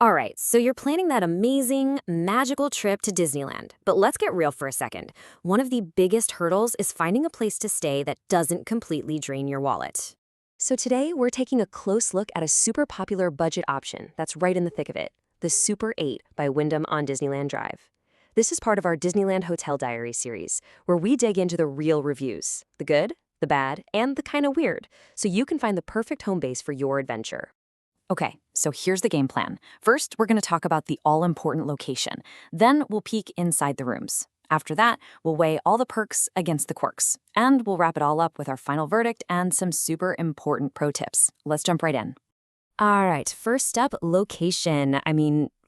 All right, so you're planning that amazing, magical trip to Disneyland. But let's get real for a second. One of the biggest hurdles is finding a place to stay that doesn't completely drain your wallet. So today, we're taking a close look at a super popular budget option that's right in the thick of it, the Super 8 by Wyndham on Disneyland Drive. This is part of our Disneyland Hotel Diary series, where we dig into the real reviews, the good, the bad, and the kind of weird, so you can find the perfect home base for your adventure. Okay, so here's the game plan. First, we're going to talk about the all-important location. Then we'll peek inside the rooms. After that, we'll weigh all the perks against the quirks. And we'll wrap it all up with our final verdict and some super important pro tips. Let's jump right in. All right, first up, location.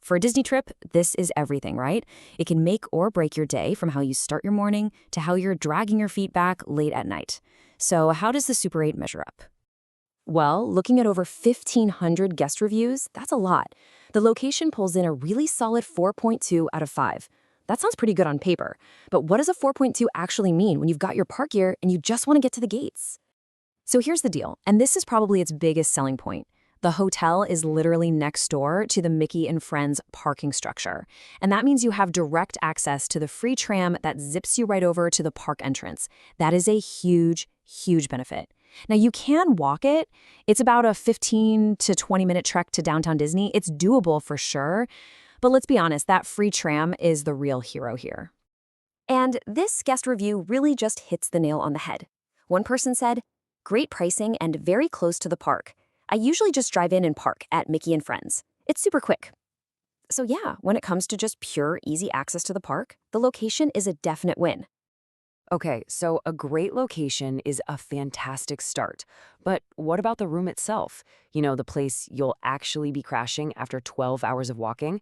For a Disney trip, this is everything, right? It can make or break your day, from how you start your morning to how you're dragging your feet back late at night. So how does the Super 8 measure up? Well, looking at over 1,500 guest reviews, that's a lot. The location pulls in a really solid 4.2 out of 5. That sounds pretty good on paper, but what does a 4.2 actually mean when you've got your park gear and you just want to get to the gates? So here's the deal, and this is probably its biggest selling point. The hotel is literally next door to the Mickey and Friends parking structure, and that means you have direct access to the free tram that zips you right over to the park entrance. That is a huge, huge benefit. Now, you can walk it. It's about a 15 to 20-minute trek to downtown Disney. It's doable for sure. But let's be honest, that free tram is the real hero here. And this guest review really just hits the nail on the head. One person said, "Great pricing and very close to the park. I usually just drive in and park at Mickey and Friends. It's super quick." So yeah, when it comes to just pure, easy access to the park, the location is a definite win. Okay, so a great location is a fantastic start. But what about the room itself? The place you'll actually be crashing after 12 hours of walking?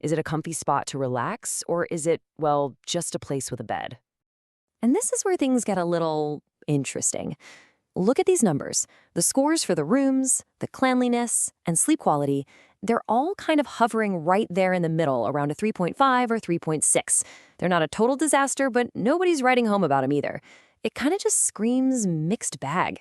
Is it a comfy spot to relax, or is it, well, just a place with a bed? And this is where things get a little interesting. Look at these numbers. The scores for the rooms, the cleanliness, and sleep quality, they're all kind of hovering right there in the middle, around a 3.5 or 3.6. They're not a total disaster, but nobody's writing home about them either. It kind of just screams mixed bag.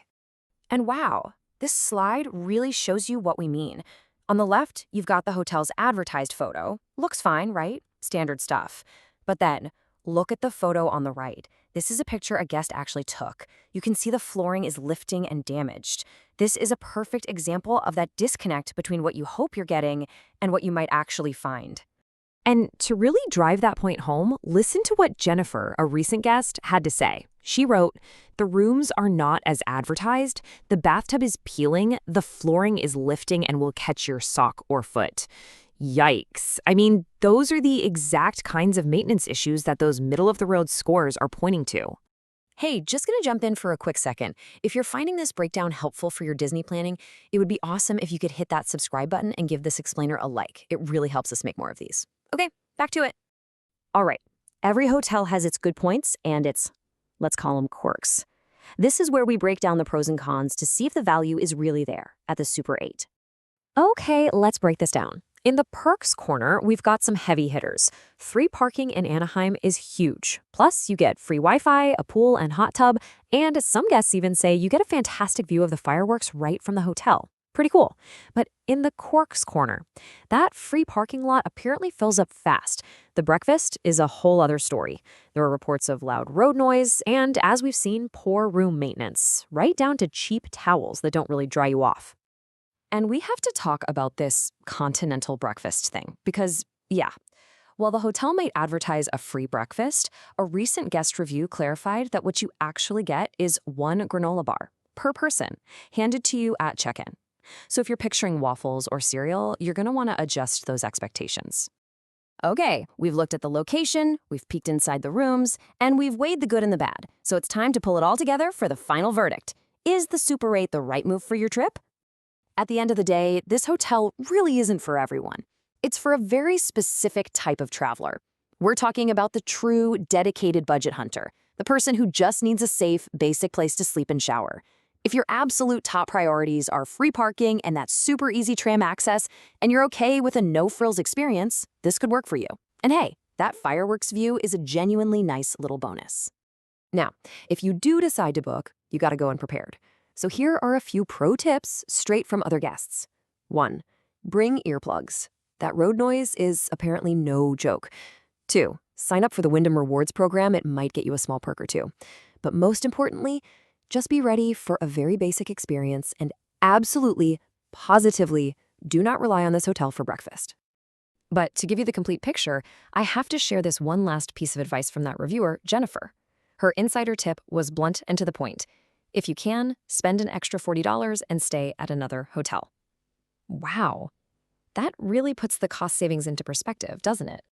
And wow, this slide really shows you what we mean. On the left, you've got the hotel's advertised photo. Looks fine, right? Standard stuff. But then, look at the photo on the right. This is a picture a guest actually took. You can see the flooring is lifting and damaged. This is a perfect example of that disconnect between what you hope you're getting and what you might actually find. And to really drive that point home, listen to what Jennifer, a recent guest, had to say. She wrote, "The rooms are not as advertised. The bathtub is peeling, the flooring is lifting and will catch your sock or foot." Yikes. Those are the exact kinds of maintenance issues that those middle-of-the-road scores are pointing to. Hey, just gonna jump in for a quick second. If you're finding this breakdown helpful for your Disney planning, it would be awesome if you could hit that subscribe button and give this explainer a like. It really helps us make more of these. Okay, back to it. All right, every hotel has its good points and its, let's call them quirks. This is where we break down the pros and cons to see if the value is really there at the Super 8. Okay, let's break this down. In the perks corner, we've got some heavy hitters. Free parking in Anaheim is huge. Plus, you get free Wi-Fi, a pool, and hot tub, and some guests even say you get a fantastic view of the fireworks right from the hotel. Pretty cool. But in the quirks corner, that free parking lot apparently fills up fast. The breakfast is a whole other story. There are reports of loud road noise and, as we've seen, poor room maintenance, right down to cheap towels that don't really dry you off. And we have to talk about this continental breakfast thing because, yeah, while the hotel might advertise a free breakfast, a recent guest review clarified that what you actually get is one granola bar per person, handed to you at check-in. So if you're picturing waffles or cereal, you're going to want to adjust those expectations. Okay, we've looked at the location, we've peeked inside the rooms, and we've weighed the good and the bad. So it's time to pull it all together for the final verdict. Is the Super 8 the right move for your trip? At the end of the day, this hotel really isn't for everyone. It's for a very specific type of traveler. We're talking about the true, dedicated budget hunter, the person who just needs a safe, basic place to sleep and shower. If your absolute top priorities are free parking and that super easy tram access, and you're okay with a no-frills experience, this could work for you. And hey, that fireworks view is a genuinely nice little bonus. Now, if you do decide to book, you gotta go unprepared. So here are a few pro tips straight from other guests. 1. Bring earplugs. That road noise is apparently no joke. 2. Sign up for the Wyndham Rewards program. It might get you a small perk or two. But most importantly, just be ready for a very basic experience and absolutely, positively, do not rely on this hotel for breakfast. But to give you the complete picture, I have to share this one last piece of advice from that reviewer, Jennifer. Her insider tip was blunt and to the point. If you can, spend an extra $40 and stay at another hotel. Wow. That really puts the cost savings into perspective, doesn't it?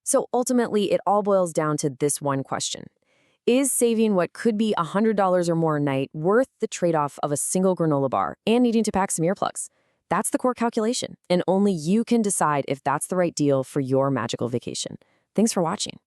So ultimately, it all boils down to this one question. Is saving what could be $100 or more a night worth the trade-off of a single granola bar and needing to pack some earplugs? That's the core calculation, and only you can decide if that's the right deal for your magical vacation. Thanks for watching.